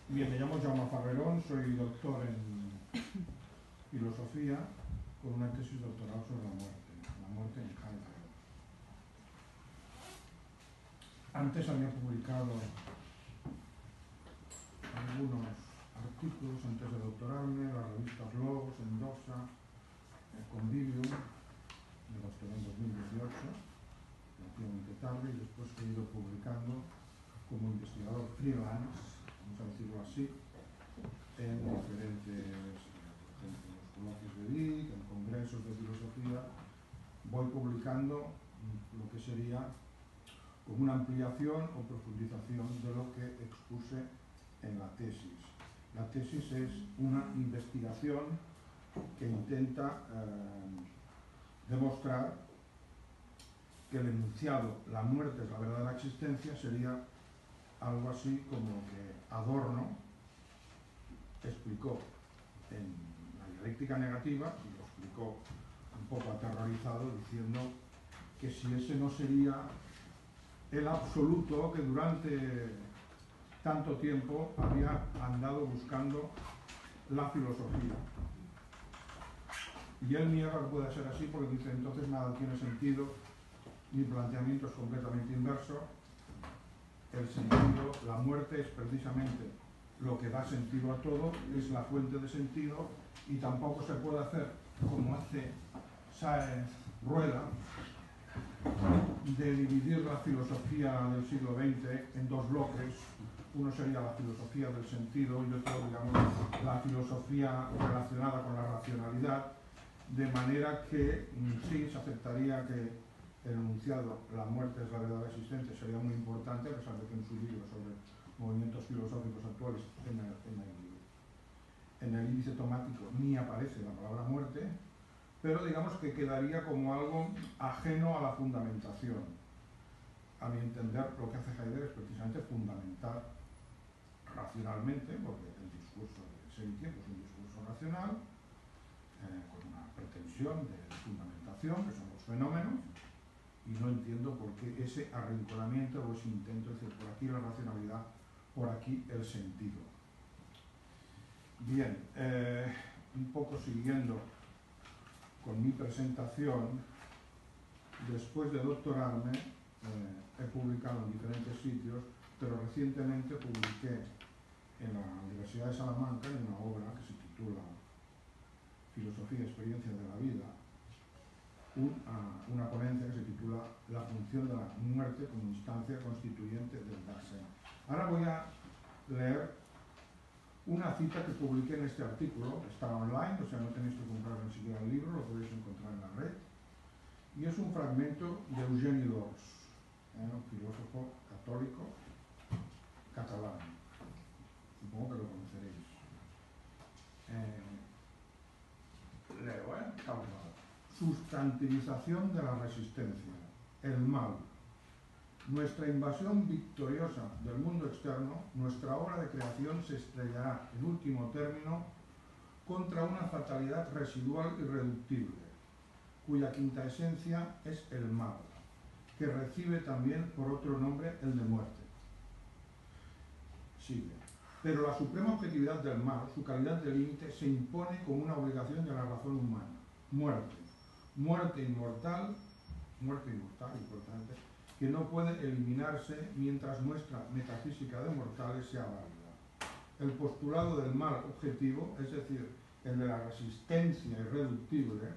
Bien, me llamo Jaume Farrerón, soy doctor en filosofía con una tesis doctoral sobre la muerte en Heidelberg. Antes había publicado algunos artículos antes de doctorarme, las revistas Logos, Endosa, Convivium, me doctoré en 2018, relativamente tarde, y después he ido publicando como investigador freelance, vamos a decirlo así, en diferentes, por ejemplo, los coloquios de Vic, en congresos de filosofía, voy publicando lo que sería como una ampliación o profundización de lo que expuse en la tesis. La tesis es una investigación que intenta demostrar que el enunciado "la muerte es la verdadera existencia" sería algo así como que Adorno explicó en la dialéctica negativa, y lo explicó un poco aterrorizado, diciendo que si ese no sería el absoluto que durante tanto tiempo había andado buscando la filosofía. Y él niega que pueda ser así porque dice: entonces nada tiene sentido, mi planteamiento es completamente inverso. El sentido, la muerte es precisamente lo que da sentido a todo, es la fuente de sentido, y tampoco se puede hacer como hace Sáenz Rueda, de dividir la filosofía del siglo XX en dos bloques. Uno sería la filosofía del sentido y otro, digamos, la filosofía relacionada con la racionalidad, de manera que sí se aceptaría que el enunciado "la muerte es la verdadera existencia" sería muy importante, a pesar de que en su libro sobre movimientos filosóficos actuales, en el índice tomático ni aparece la palabra muerte, pero digamos que quedaría como algo ajeno a la fundamentación. A mi entender, lo que hace Heidegger es precisamente fundamentar racionalmente, porque el discurso de Ser y Tiempo es un discurso racional, con una pretensión de fundamentación, que son los fenómenos, y no entiendo por qué ese arrinconamiento o ese intento de decir por aquí la racionalidad, por aquí el sentido. Bien, un poco siguiendo con mi presentación, después de doctorarme he publicado en diferentes sitios, pero recientemente publiqué en la Universidad de Salamanca en una obra que se titula Filosofía y experiencia de la vida, una ponencia que se titula La función de la muerte como instancia constituyente del Dasein. Ahora voy a leer una cita que publiqué en este artículo, está online, o sea, no tenéis que comprar ni siquiera el libro, lo podéis encontrar en la red, y es un fragmento de Eugeni d'Ors, un filósofo católico catalán. Supongo que lo conoceréis. Leo, calma. Sustantivización de la resistencia, el mal. Nuestra invasión victoriosa del mundo externo, nuestra obra de creación se estrellará, en último término, contra una fatalidad residual y irreductible, cuya quinta esencia es el mal, que recibe también por otro nombre el de muerte. Sigue. Pero la suprema objetividad del mal, su calidad de límite, se impone como una obligación de la razón humana. Muerte. Muerte inmortal, importante, que no puede eliminarse mientras nuestra metafísica de mortales sea válida. El postulado del mal objetivo, es decir, el de la resistencia irreductible,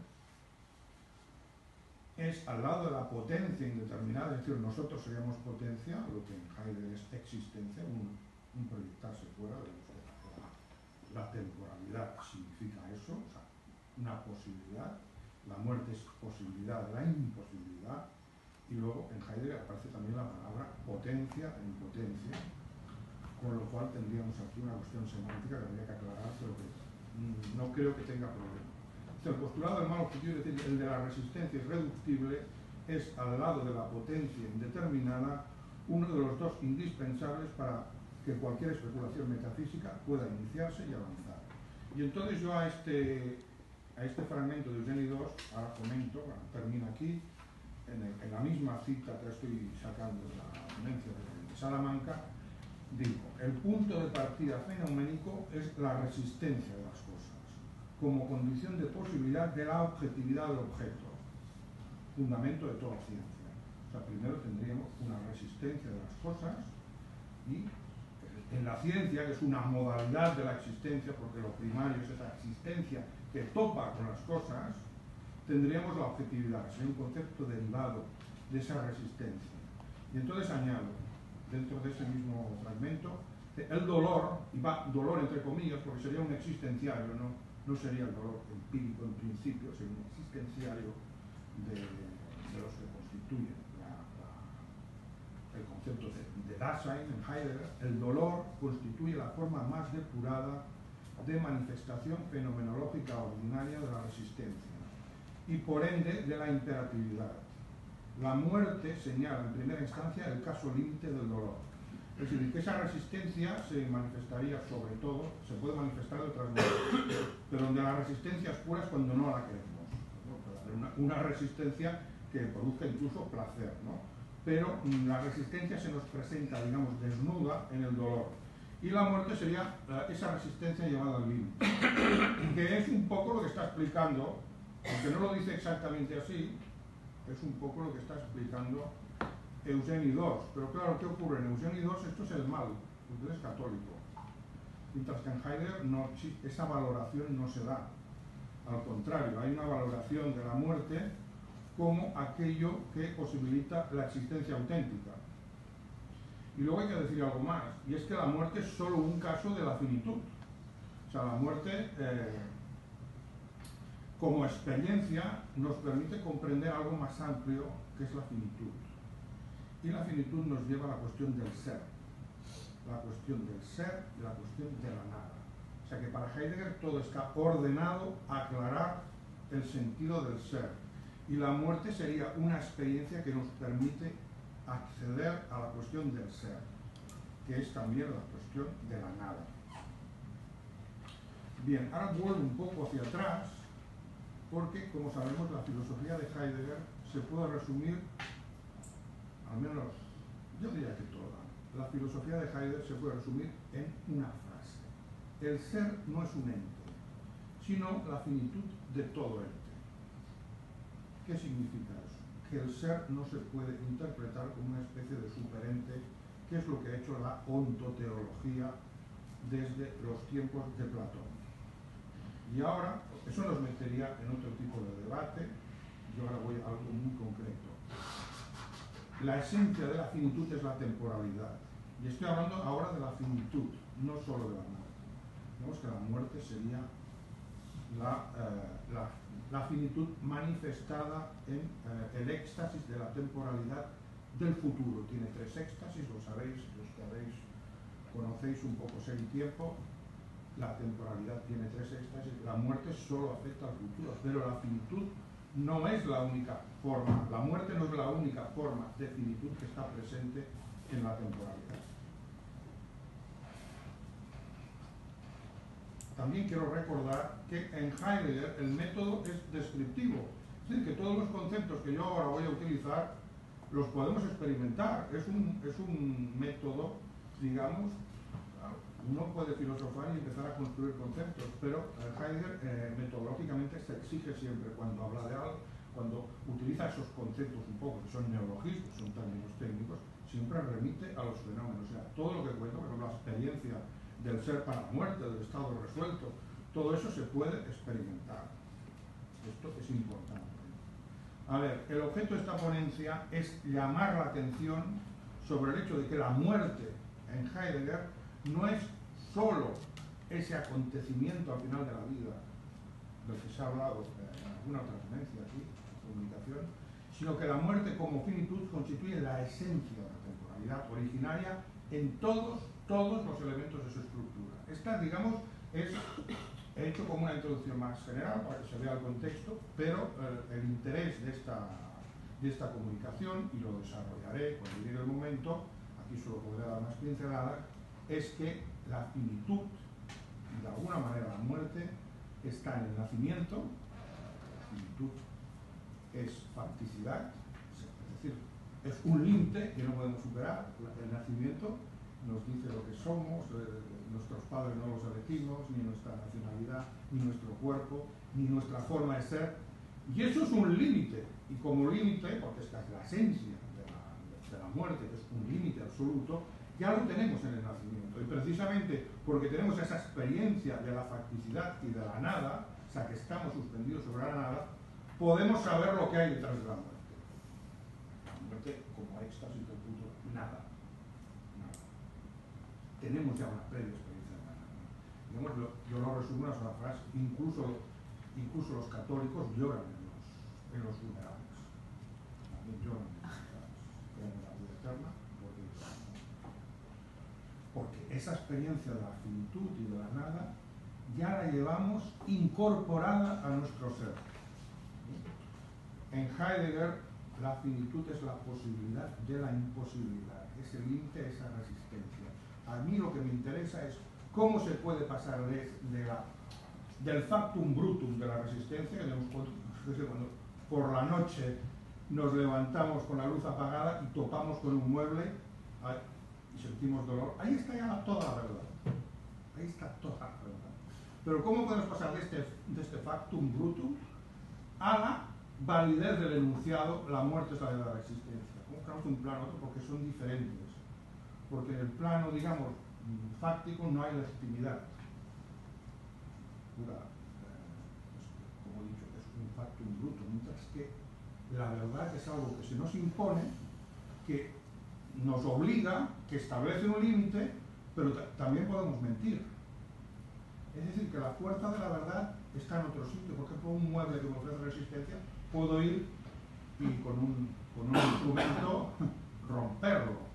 es, al lado de la potencia indeterminada, es decir, nosotros seríamos potencia, lo que en Heidegger es existencia, un proyectarse fuera de la temporalidad significa eso, o sea, una posibilidad. La muerte es posibilidad de la imposibilidad, y luego en Heidegger aparece también la palabra potencia e impotencia, con lo cual tendríamos aquí una cuestión semántica que habría que aclarar, pero que no creo que tenga problema. El postulado del mal objetivo, es decir, el de la resistencia irreductible, es, al lado de la potencia indeterminada, uno de los dos indispensables para que cualquier especulación metafísica pueda iniciarse y avanzar. Y entonces yo a este fragmento de Eugeni d'Ors, ahora comento, termino aquí, en la misma cita que estoy sacando de la ponencia de Salamanca, digo, el punto de partida fenoménico es la resistencia de las cosas, como condición de posibilidad de la objetividad del objeto, fundamento de toda ciencia. O sea, primero tendríamos una resistencia de las cosas y en la ciencia, que es una modalidad de la existencia, porque lo primario es esa existencia que topa con las cosas, tendríamos la objetividad, sería un concepto derivado de esa resistencia. Y entonces añado, dentro de ese mismo fragmento, el dolor, y va dolor entre comillas, porque sería un existenciario, no sería el dolor empírico en principio, sería un existenciario de los que constituyen el concepto de Dasein en Heidegger. El dolor constituye la forma más depurada de manifestación fenomenológica ordinaria de la resistencia y por ende de la imperatividad. La muerte señala en primera instancia el caso límite del dolor. Es decir, que esa resistencia se manifestaría sobre todo, se puede manifestar de otras maneras, pero donde la resistencia es pura es cuando no la queremos, ¿no? Una resistencia que produzca incluso placer, ¿no? Pero la resistencia se nos presenta, digamos, desnuda en el dolor. Y la muerte sería esa resistencia llevada al límite, que es un poco lo que está explicando, aunque no lo dice exactamente así, es un poco lo que está explicando Eugeni II. Pero claro, ¿qué ocurre? En Eugeni II esto es el mal, porque él es católico. Mientras que en Heidegger esa valoración no se da. Al contrario, hay una valoración de la muerte como aquello que posibilita la existencia auténtica. Y luego hay que decir algo más, y es que la muerte es solo un caso de la finitud. O sea, la muerte como experiencia nos permite comprender algo más amplio que es la finitud. Y la finitud nos lleva a la cuestión del ser. La cuestión del ser y la cuestión de la nada. O sea que para Heidegger todo está ordenado a aclarar el sentido del ser. Y la muerte sería una experiencia que nos permite acceder a la cuestión del ser, que es también la cuestión de la nada. Bien, ahora vuelvo un poco hacia atrás, porque, como sabemos, la filosofía de Heidegger se puede resumir, al menos yo diría que toda, la filosofía de Heidegger se puede resumir en una frase. El ser no es un ente, sino la finitud de todo ente. ¿Qué significa eso? Que el ser no se puede interpretar como una especie de superente, que es lo que ha hecho la ontoteología desde los tiempos de Platón. Y ahora, eso nos metería en otro tipo de debate. Yo ahora voy a algo muy concreto. La esencia de la finitud es la temporalidad. Y estoy hablando ahora de la finitud, no solo de la muerte. Digamos que la muerte sería la finitud manifestada en el éxtasis de la temporalidad del futuro. Tiene tres éxtasis, lo sabéis, los que conocéis un poco Ser y Tiempo. La temporalidad tiene tres éxtasis, la muerte solo afecta al futuro, pero la finitud no es la única forma, la muerte no es la única forma de finitud que está presente en la temporalidad. También quiero recordar que en Heidegger el método es descriptivo, es decir, que todos los conceptos que yo ahora voy a utilizar los podemos experimentar, es un método, digamos, uno puede filosofar y empezar a construir conceptos, pero Heidegger metodológicamente se exige siempre cuando habla de algo, cuando utiliza esos conceptos un poco, que son neologismos, son términos técnicos, siempre remite a los fenómenos. O sea, todo lo que cuento, por ejemplo, la experiencia del ser para la muerte, del estado resuelto, todo eso se puede experimentar. Esto es importante. A ver, el objeto de esta ponencia es llamar la atención sobre el hecho de que la muerte en Heidegger no es solo ese acontecimiento al final de la vida, del que se ha hablado en alguna otra ponencia aquí, en comunicación, sino que la muerte como finitud constituye la esencia de la temporalidad originaria en todos los elementos de su estructura. Esta, digamos, he hecho como una introducción más general para que se vea el contexto, pero el interés de esta comunicación, y lo desarrollaré cuando llegue el momento, aquí solo podré dar unas pinceladas, es que la finitud, y de alguna manera la muerte, está en el nacimiento. La finitud es facticidad, es decir, es un límite que no podemos superar, el nacimiento, nos dice lo que somos, nuestros padres no los elegimos, ni nuestra nacionalidad, ni nuestro cuerpo, ni nuestra forma de ser. Y eso es un límite, y como límite, porque esta es la esencia de la muerte, que es un límite absoluto, ya lo tenemos en el nacimiento. Y precisamente porque tenemos esa experiencia de la facticidad y de la nada, o sea, que estamos suspendidos sobre la nada, podemos saber lo que hay detrás de la muerte. La muerte como éxtasis del punto, nada. Tenemos ya una previa experiencia de la nada. Digamos, yo lo resumo en una sola frase: incluso los católicos lloran en los funerales. También lloran en los funerales. Creen en la vida eterna, porque esa experiencia de la finitud y de la nada ya la llevamos incorporada a nuestro ser. En Heidegger, la finitud es la posibilidad de la imposibilidad, es el límite, esa resistencia. A mí lo que me interesa es cómo se puede pasar del factum brutum de la resistencia, que cuando por la noche nos levantamos con la luz apagada y topamos con un mueble y sentimos dolor. Ahí está ya toda la verdad. Ahí está toda la verdad. Pero ¿cómo podemos pasar de este factum brutum a la validez del enunciado, la muerte es la verdad de la existencia? ¿Cómo cambiamos de un plano a otro? Porque son diferentes. Porque en el plano, digamos, fáctico no hay legitimidad. Como he dicho, es un factum brutum, mientras que la verdad es algo que se nos impone, que nos obliga, que establece un límite, pero también podemos mentir. Es decir, que la fuerza de la verdad está en otro sitio. Por ejemplo, un mueble que me ofrece resistencia, puedo ir y con un instrumento romperlo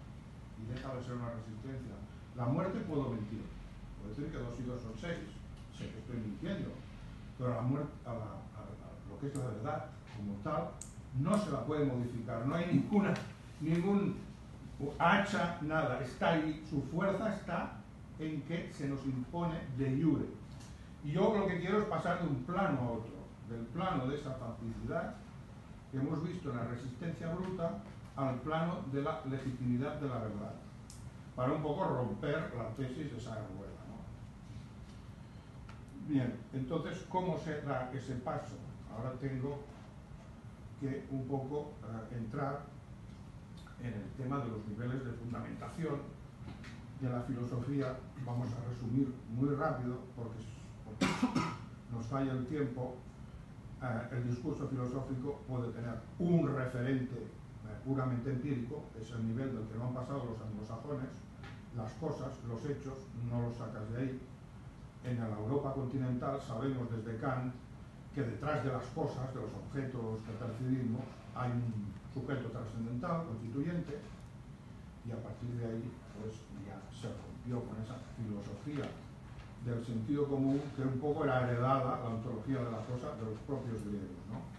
y deja de ser una resistencia. La muerte puedo mentir. Puedo decir que 2 y 2 son 6. Sé que estoy mintiendo. Pero la muerte, lo que es la verdad como tal, no se la puede modificar. No hay ningún hacha, nada. Está ahí. Su fuerza está en que se nos impone de jure. Y yo lo que quiero es pasar de un plano a otro, del plano de esa facticidad que hemos visto en la resistencia bruta al plano de la legitimidad de la verdad, para un poco romper la tesis de Saga-Rueda, ¿no? Bien, entonces, ¿cómo se da ese paso? Ahora tengo que un poco entrar en el tema de los niveles de fundamentación de la filosofía. Vamos a resumir muy rápido porque nos falla el tiempo. El discurso filosófico puede tener un referente puramente empírico, es el nivel del que no han pasado los anglosajones. Las cosas, los hechos, no los sacas de ahí. En la Europa continental sabemos desde Kant que detrás de las cosas, de los objetos que percibimos, hay un sujeto trascendental, constituyente, y a partir de ahí pues ya se rompió con esa filosofía del sentido común que un poco era heredada, la ontología de la cosa, de los propios griegos, ¿no?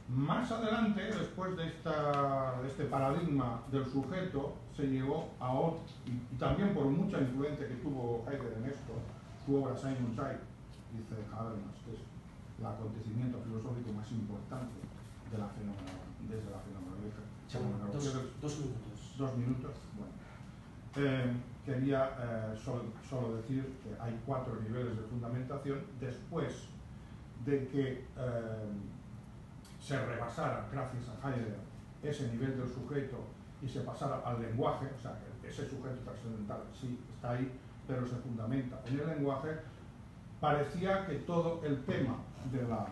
Más adelante, después de este paradigma del sujeto, se llegó a otro, y también por mucha influencia que tuvo Heidegger en esto, su obra Simon Zeit, dice Habermas, que es el acontecimiento filosófico más importante de la desde la fenomenología. Dos minutos. 2 minutos, bueno. Quería solo decir que hay 4 niveles de fundamentación después de que se rebasara, gracias a Heidegger, ese nivel del sujeto y se pasara al lenguaje. O sea, que ese sujeto trascendental sí está ahí, pero se fundamenta en el lenguaje. Parecía que todo el tema de la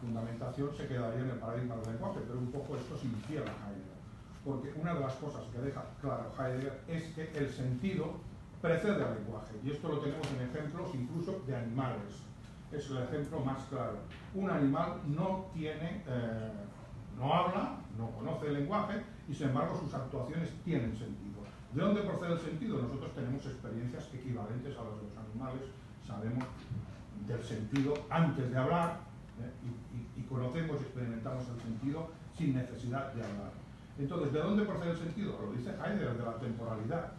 fundamentación se quedaría en el paradigma del lenguaje, pero un poco esto se infiere a Heidegger. Porque una de las cosas que deja claro Heidegger es que el sentido precede al lenguaje, y esto lo tenemos en ejemplos incluso de animales. Es el ejemplo más claro. Un animal no habla, no conoce el lenguaje, y sin embargo sus actuaciones tienen sentido. ¿De dónde procede el sentido? Nosotros tenemos experiencias equivalentes a las de los animales, sabemos del sentido antes de hablar, y conocemos y experimentamos el sentido sin necesidad de hablar. Entonces, ¿de dónde procede el sentido? Lo dice Heidegger, de la temporalidad.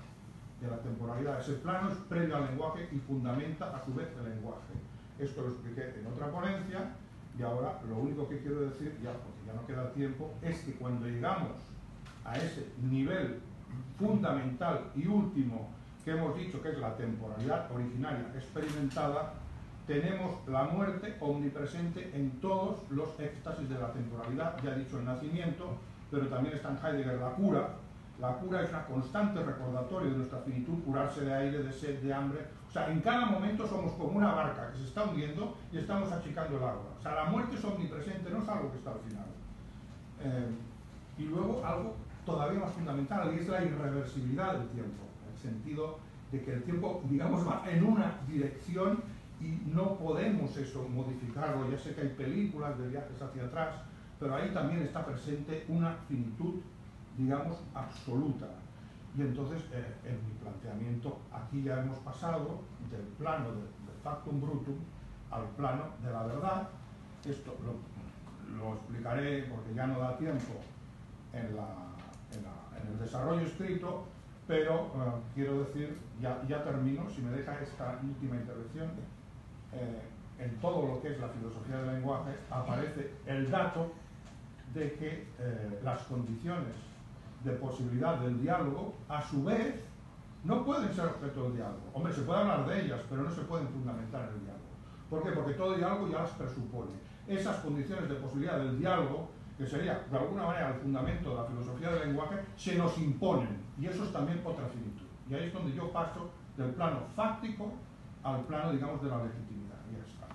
De la temporalidad. Ese plano es previo al lenguaje y fundamenta a su vez el lenguaje. Esto lo expliqué en otra ponencia, y ahora lo único que quiero decir, ya porque ya no queda tiempo, es que cuando llegamos a ese nivel fundamental y último que hemos dicho, que es la temporalidad originaria experimentada, tenemos la muerte omnipresente en todos los éxtasis de la temporalidad. Ya he dicho el nacimiento, pero también está en Heidegger la cura. La cura es una constante recordatorio de nuestra finitud, curarse de aire, de sed, de hambre. O sea, en cada momento somos como una barca que se está hundiendo y estamos achicando el agua. O sea, la muerte es omnipresente, no es algo que está al final. Y luego algo todavía más fundamental, y es la irreversibilidad del tiempo, en el sentido de que el tiempo, digamos, va en una dirección y no podemos eso modificarlo. Ya sé que hay películas de viajes hacia atrás, pero ahí también está presente una finitud, digamos, absoluta. Y entonces, en mi planteamiento, aquí ya hemos pasado del plano del factum brutum al plano de la verdad. Esto lo explicaré porque ya no da tiempo en el desarrollo escrito, pero quiero decir, ya termino, si me deja esta última intervención. En todo lo que es la filosofía del lenguaje aparece el dato de que las condiciones de posibilidad del diálogo, a su vez, no pueden ser objeto del diálogo. Hombre, se puede hablar de ellas, pero no se pueden fundamentar en el diálogo. ¿Por qué? Porque todo diálogo ya las presupone. Esas condiciones de posibilidad del diálogo, que sería de alguna manera el fundamento de la filosofía del lenguaje, se nos imponen, y eso es también otra finitud. Y ahí es donde yo paso del plano fáctico al plano, digamos, de la legitimidad. Y ya está.